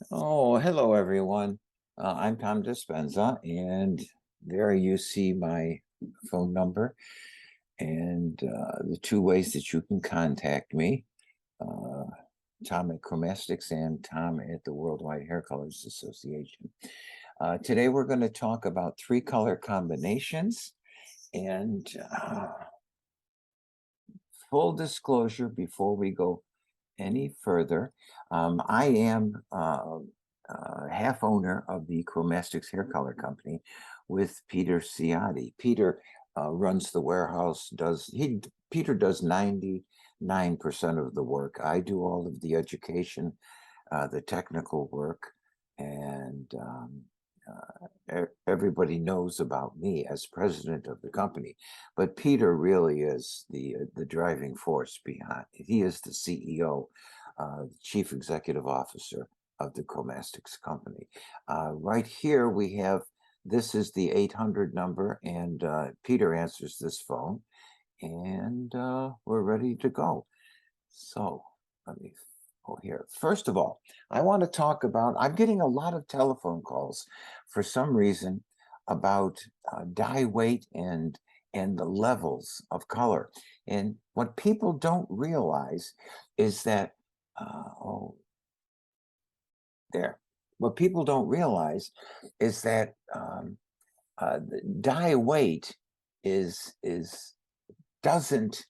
Oh, hello everyone. I'm Tom Dispenza, and there you see my phone number and the two ways that you can contact me. Uh, Tom at Chromastics and Tom at the Worldwide Hair Colors Association. Today we're going to talk about three color combinations and full disclosure before we go any further. I am half owner of the Chromastics Hair Color Company with Peter Ciotti. Peter runs the warehouse. Peter does 99% of the work. I do all of the education, the technical work, and everybody knows about me as president of the company. But Peter really is the driving force behind. He is the CEO, the chief executive officer of the Chromastics company. Right here we have. This is the 800 number, and Peter answers this phone, and we're ready to go. So let me go here. First of all, I want to talk about, I'm getting a lot of telephone calls for some reason about dye weight and the levels of color. And what people don't realize is that, oh, there. What people don't realize is that the dye weight is doesn't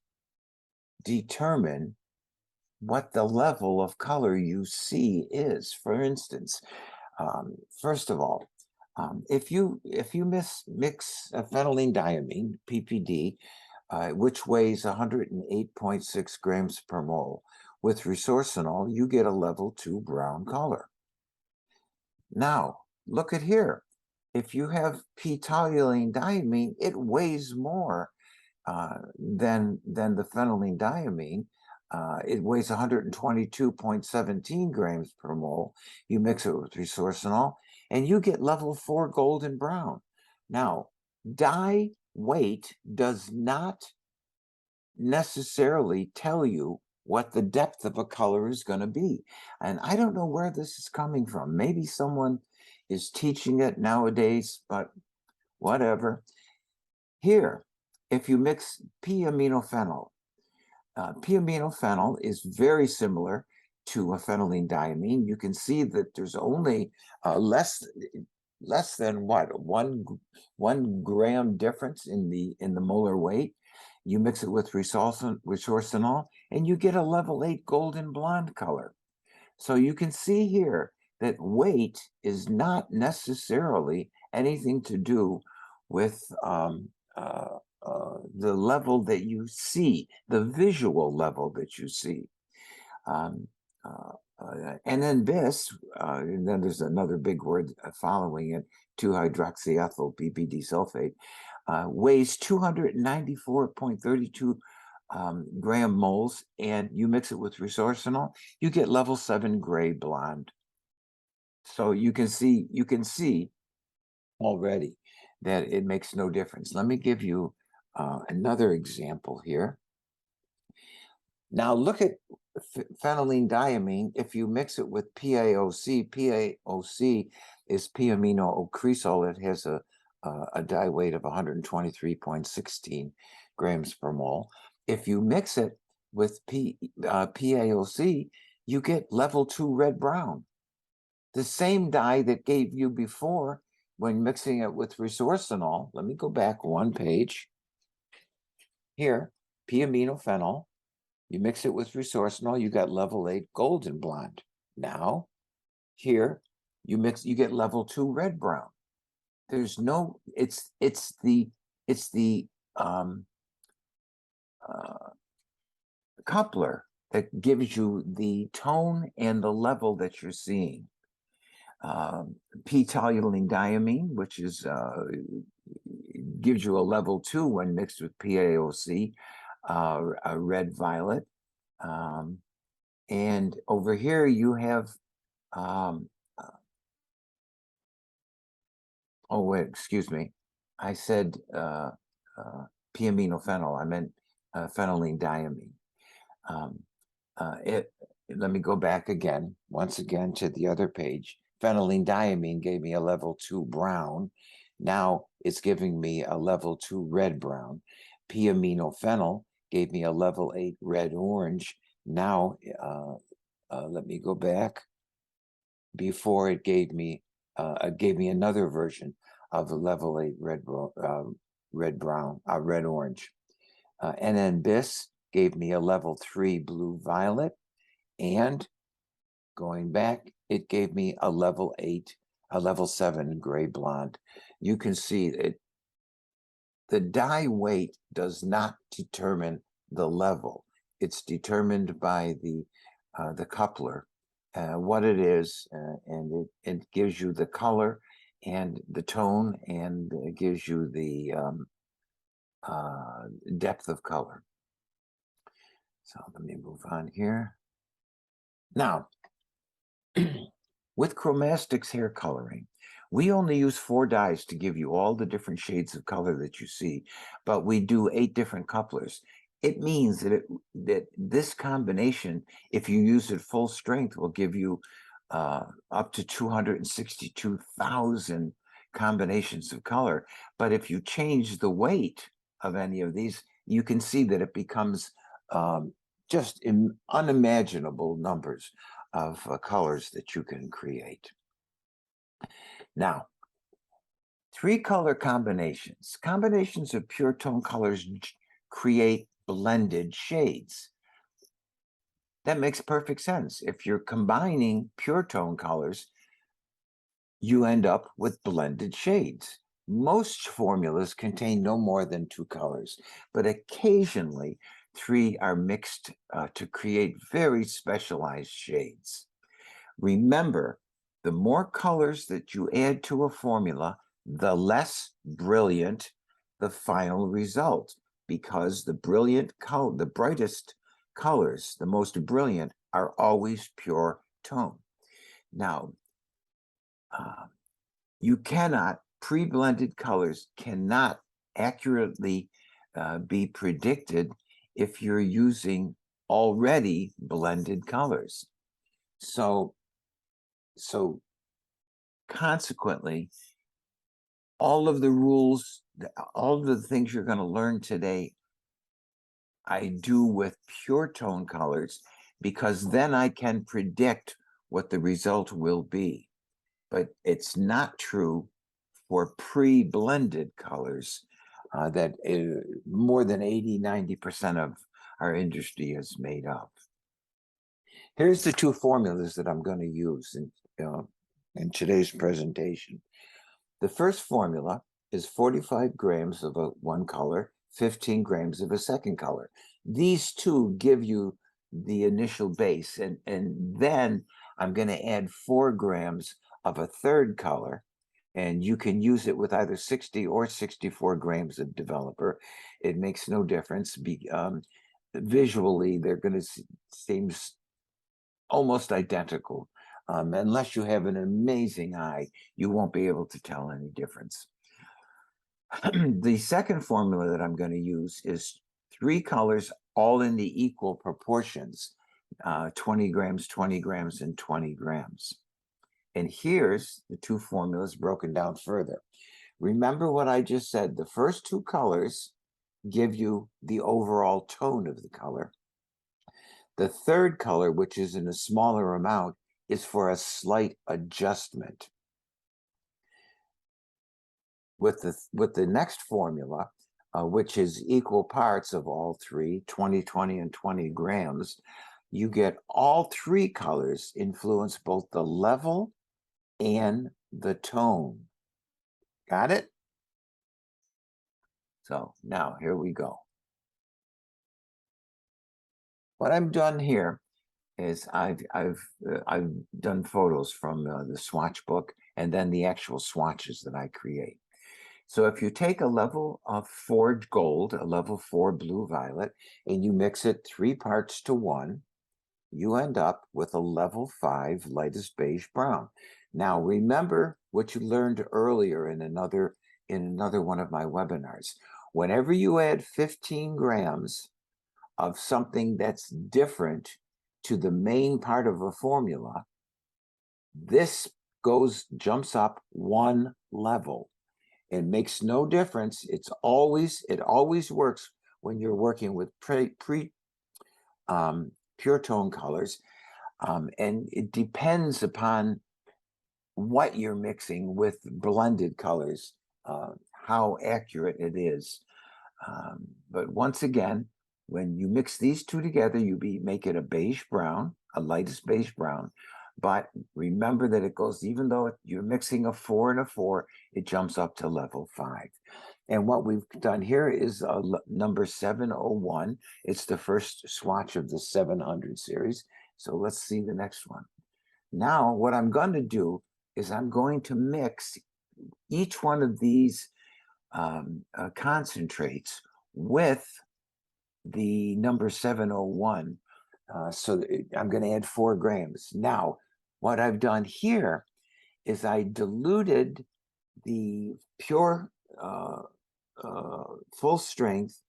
determine what the level of color you see is. For instance, first of all, if you mix phenylene (PPD), which weighs 108.6 grams per mole, with resorcinol, you get a level 2 brown color. Now, look at here. If you have p-toluene diamine, it weighs more than the phenylene diamine. It weighs 122.17 grams per mole. You mix it with resorcinol, and you get level 4 golden brown. Now, dye weight does not necessarily tell you what the depth of a color is going to be. And I don't know where this is coming from. Maybe someone is teaching it nowadays, but whatever. Here, if you mix p-aminophenol, p-aminophenol is very similar to a phenylene diamine. You can see that there's only less than what, 1 gram difference in the molar weight. You mix it with resorcinol, and you get a level 8 golden blonde color. So you can see here that weight is not necessarily anything to do with the level that you see, the visual level that you see. Um, and then and then there's another big word following it, 2-hydroxyethyl BPD sulfate, weighs 294.32 gram moles, and you mix it with resorcinol, you get level 7 gray blonde. So you can see already that it makes no difference. Let me give you another example here. Now look at phenylene diamine. If you mix it with PaOC, PaOC is p-aminoocresol. It has a dye weight of 123.16 grams per mole. If you mix it with PaOC, you get level 2 red brown. The same dye that gave you before when mixing it with resorcinol. Let me go back one page. Here, p-aminophenol. You mix it with resorcinol, you got level 8 golden blonde. Now, here, you get level 2 red brown. There's no, it's the um, uh, coupler that gives you the tone and the level that you're seeing. P-toluene diamine, which is gives you a level 2 when mixed with PaOC, a red violet. And over here you have, oh wait, excuse me. I said p-aminophenol. I meant phenylene diamine. Um, let me go back again, once again to the other page. Phenylene gave me a level 2 brown. Now it's giving me a level 2 red brown. P-aminophenyl gave me a level 8 red orange. Now, let me go back. Before it gave me another version of the level 8 red orange. NN-bis gave me a level 3 blue violet, and going back, it gave me a level 7 gray blonde. You can see that the dye weight does not determine the level. It's determined by the coupler, what it is, and it gives you the color and the tone, and it gives you the depth of color. So let me move on here. Now, with Chromastix hair coloring, we only use 4 dyes to give you all the different shades of color that you see, but we do 8 different couplers. It means that this combination, if you use it full strength, will give you up to 262,000 combinations of color. But if you change the weight of any of these, you can see that it becomes just unimaginable numbers of colors that you can create. Now, 3 color combinations. Combinations of pure tone colors create blended shades. That makes perfect sense. If you're combining pure tone colors, you end up with blended shades. Most formulas contain no more than 2 colors, but occasionally 3 are mixed to create very specialized shades. Remember, the more colors that you add to a formula, the less brilliant the final result, because the brightest colors, the most brilliant, are always pure tone. Now, pre-blended colors cannot accurately be predicted if you're using already blended colors. So consequently, all of the rules, all of the things you're going to learn today, I do with pure tone colors, because then I can predict what the result will be. But it's not true for pre-blended colors that more than 80–90% of our industry is made of. Here's the 2 formulas that I'm going to use in today's presentation. The first formula is 45 grams of one color, 15 grams of a second color. These 2 give you the initial base, and then I'm going to add 4 grams of a third color, and you can use it with either 60 or 64 grams of developer. It makes no difference. Visually, they're going to seem almost identical. Unless you have an amazing eye, you won't be able to tell any difference. The second formula that I'm going to use is 3 colors, all in the equal proportions, 20 grams, 20 grams, and 20 grams. And here's the 2 formulas broken down further. Remember what I just said. The first 2 colors give you the overall tone of the color. The third color, which is in a smaller amount, is for a slight adjustment. With the next formula, which is equal parts of all 3, 20, 20, and 20 grams, you get all 3 colors influence both the level and the tone. Got it? So now here we go. What I've done here is I've done photos from the swatch book, and then the actual swatches that I create. So if you take a level of 4 gold, a level 4 blue violet, and you mix it 3 parts to 1, you end up with a level 5 lightest beige brown. Now remember what you learned earlier in another one of my webinars. Whenever you add 15 grams of something that's different to the main part of a formula, this jumps up one level. It makes no difference. It always works when you're working with pure tone colors. And it depends upon what you're mixing with blended colors, how accurate it is. But once again, when you mix these two together, make it a beige brown, a lightest beige brown. But remember that it goes, even though you're mixing a 4 and a 4, it jumps up to level 5. And what we've done here is number 701. It's the first swatch of the 700 series. So let's see the next one. Now, what I'm going to do is I'm going to mix each one of these concentrates with the number 701. So I'm going to add 4 grams. Now, what I've done here is I diluted the pure full strength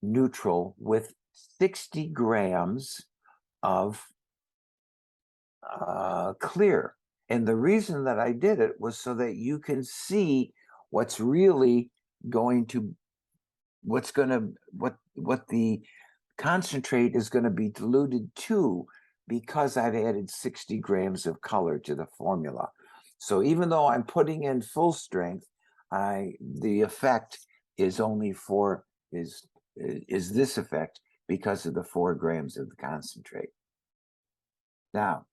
neutral with 60 grams of clear. And the reason that I did it was so that you can see what's really going to, what the concentrate is going to be diluted to, because I've added 60 grams of color to the formula. So even though I'm putting in full strength, the effect is only is this effect because of the 4 grams of the concentrate. Now,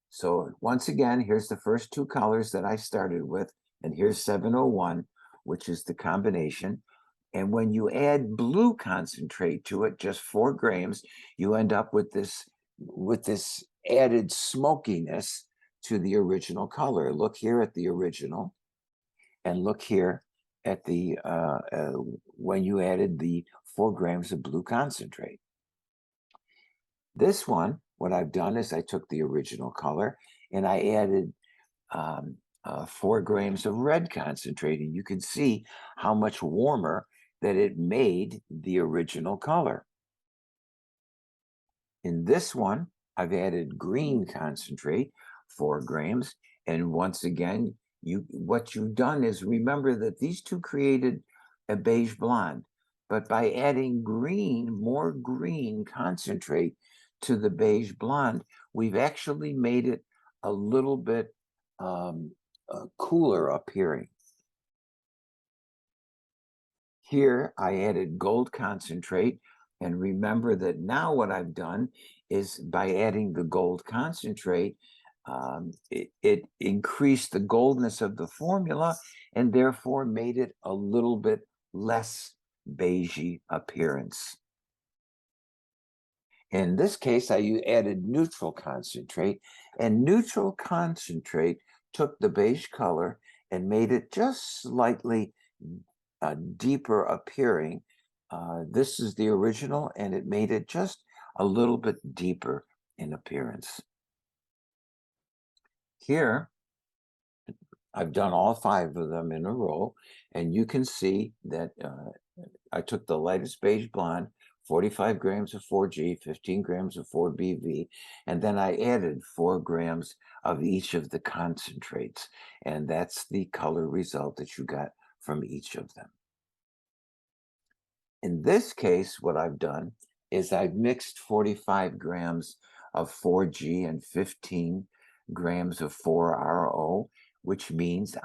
so once again, here's the first 2 colors that I started with, and here's 701, which is the combination. And when you add blue concentrate to it, just 4 grams, you end up with this added smokiness to the original color. Look here at the original, and look here at the when you added the 4 grams of blue concentrate. This one, what I've done is I took the original color and I added 4 grams of red concentrate, and you can see how much warmer that it made the original color. In this one, I've added green concentrate, 4 grams, and once again, what you've done is remember that these two created a beige blonde, but by adding more green concentrate to the beige blonde, we've actually made it a little bit cooler appearing. Here I added gold concentrate, and remember that now what I've done is by adding the gold concentrate, it increased the goldness of the formula and therefore made it a little bit less beigey appearance. In this case, I added neutral concentrate, and neutral concentrate took the beige color and made it just slightly deeper appearing. This is the original, and it made it just a little bit deeper in appearance. Here, I've done all 5 of them in a row, and you can see that I took the lightest beige blonde, 45 grams of 4G, 15 grams of 4BV, and then I added 4 grams of each of the concentrates, and that's the color result that you got from each of them. In this case, what I've done is I've mixed 45 grams of 4G and 15 grams of 4RO, which means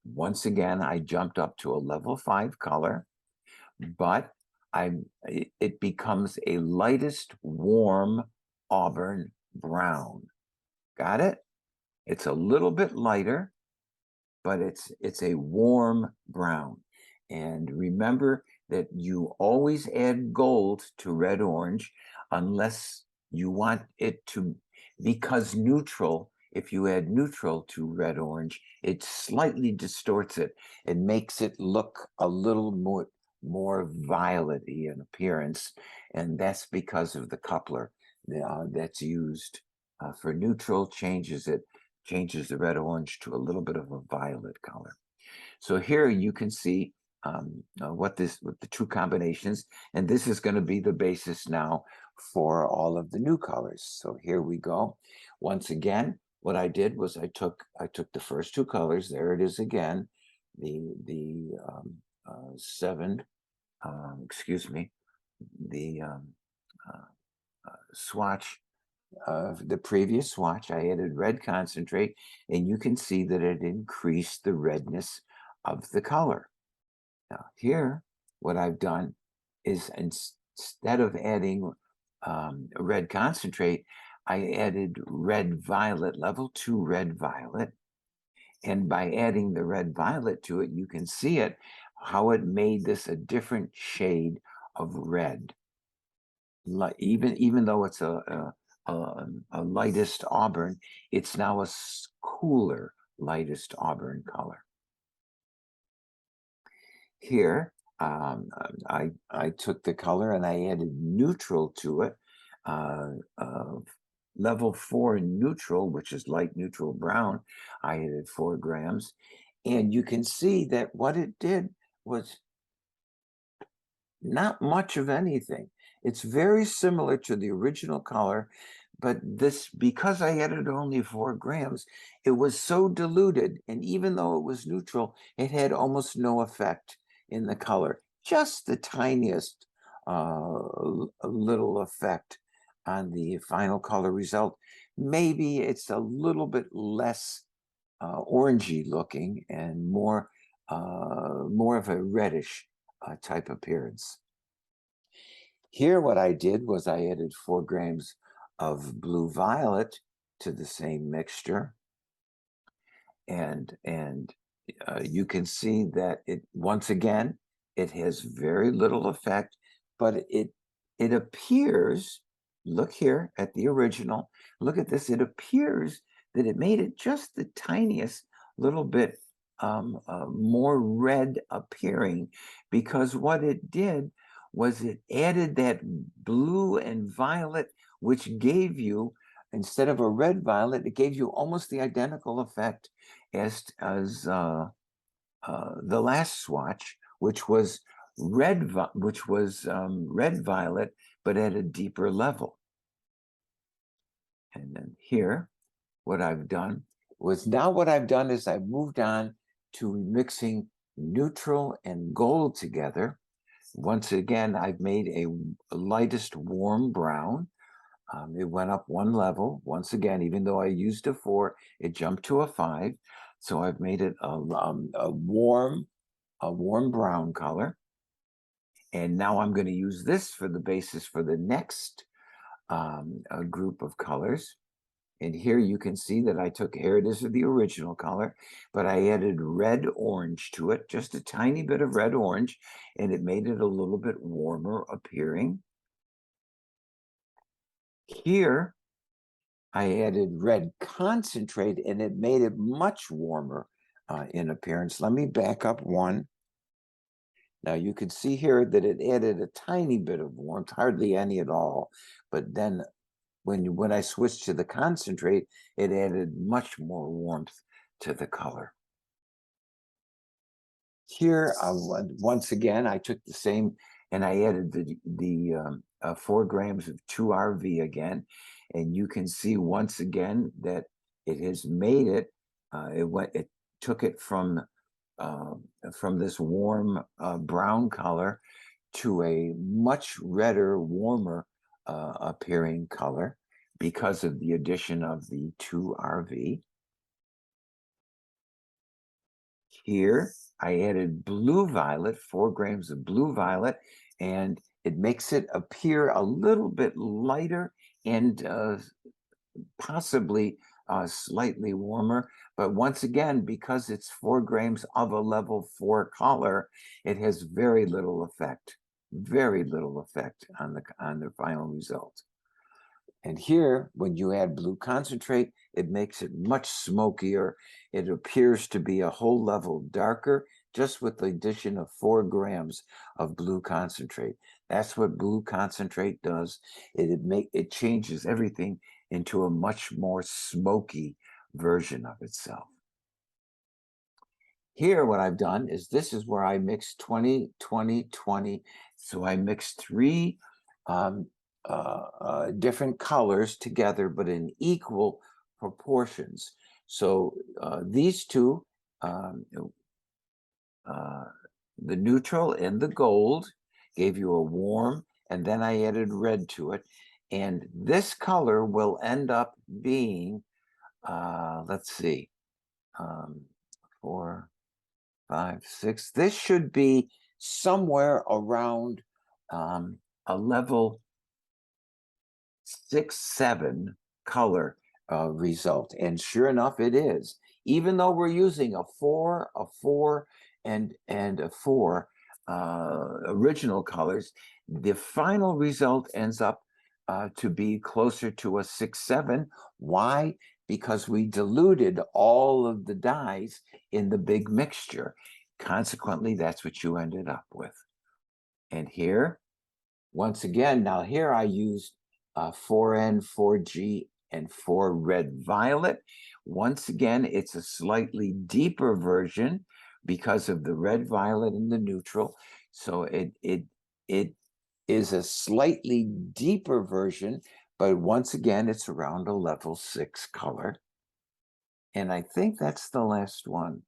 once again, I jumped up to a level 5 color, but it becomes a lightest warm auburn brown. Got it? It's a little bit lighter, but it's a warm brown. And remember that you always add gold to red orange unless you want it to, because neutral, if you add neutral to red orange, it slightly distorts it and makes it look a little more violet-y in appearance, and that's because of the coupler that's used for neutral, changes the red orange to a little bit of a violet color. So here you can see what the two combinations, and this is going to be the basis now for all of the new colors. So here we go. Once again, what I did was I took the first two colors. There it is again, the seven. Excuse me, the swatch of the previous swatch. I added red concentrate, and you can see that it increased the redness of the color. Now here, what I've done is instead of adding red concentrate, I added red violet, level 2 red violet. And by adding the red violet to it, you can see it, how it made this a different shade of red. Even though it's a lightest auburn, it's now a cooler lightest auburn color. Here, I took the color and I added neutral to it, level 4 neutral, which is light neutral brown. I added 4 grams, and you can see that what it did was not much of anything. It's very similar to the original color, but this, because I added only 4 grams, it was so diluted, and even though it was neutral, it had almost no effect in the color, just the tiniest little effect on the final color result. Maybe it's a little bit less orangey looking and more of a reddish type appearance. Here, what I did was I added 4 grams of blue violet to the same mixture, and you can see that it, once again, it has very little effect, but it appears, look here at the original, look at this, it appears that it made it just the tiniest little bit more red appearing, because what it did was it added that blue and violet, which gave you, instead of a red violet, it gave you almost the identical effect as the last swatch, which was red violet, but at a deeper level. And then here, what I've done is I've moved on to mixing neutral and gold together. Once again, I've made a lightest warm brown. It went up 1 level. Once again, even though I used a 4, it jumped to a 5. So I've made it a warm brown color. And now I'm going to use this for the basis for the next group of colors. And here you can see that here it is the original color, but I added red orange to it, just a tiny bit of red orange, and it made it a little bit warmer appearing. Here, I added red concentrate, and it made it much warmer in appearance. Let me back up one. Now you can see here that it added a tiny bit of warmth, hardly any at all, but then when I switched to the concentrate, it added much more warmth to the color. Here, once again, I took the same and I added the 4 grams of 2RV again, and you can see once again that it has made it. It took it from this warm brown color to a much redder, warmer appearing color because of the addition of the 2RV. Here, I added blue violet, 4 grams of blue violet, and it makes it appear a little bit lighter and possibly slightly warmer. But once again, because it's 4 grams of a level 4 color, it has very little effect on the final result. And here, when you add blue concentrate, it makes it much smokier. It appears to be a whole level darker, just with the addition of 4 grams of blue concentrate. That's what blue concentrate does. It changes everything into a much more smoky version of itself. Here, what I've done is this is where I mix 20, 20, 20. So I mixed three um, different colors together, but in equal proportions. So these two, um, uh, the neutral and the gold, gave you a warm, and then I added red to it. And this color will end up being, let's see, um, 4, 5, 6. This should be somewhere around a level 6, 7 color result. And sure enough, it is. Even though we're using a 4, and a 4 original colors, the final result ends up to be closer to a 6, 7. Why? Because we diluted all of the dyes in the big mixture. Consequently, that's what you ended up with. And here, once again, now here I used 4N, 4G, and 4 red violet. Once again, it's a slightly deeper version because of the red violet and the neutral. So it is a slightly deeper version, but once again, it's around a level 6 color. And I think that's the last one.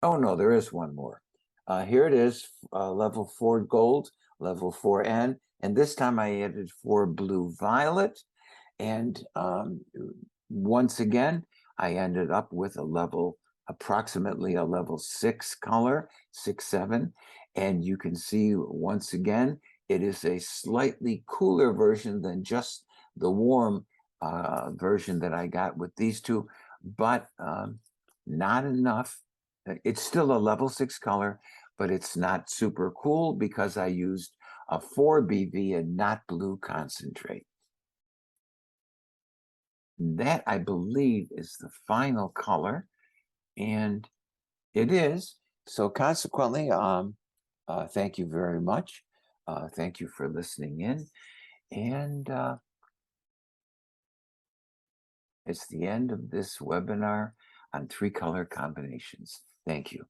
Oh no, there is one more. Here it is, level 4 gold, level 4N, and this time I added 4 blue violet. And once again, I ended up with approximately a level 6 color, 6, 7. And you can see once again, it is a slightly cooler version than just the warm version that I got with these two, but not enough. It's still a level 6 color, but it's not super cool because I used a 4BV and not blue concentrate. That, I believe, is the final color, and it is. So consequently, thank you very much. Thank you for listening in, and it's the end of this webinar on 3 color combinations. Thank you.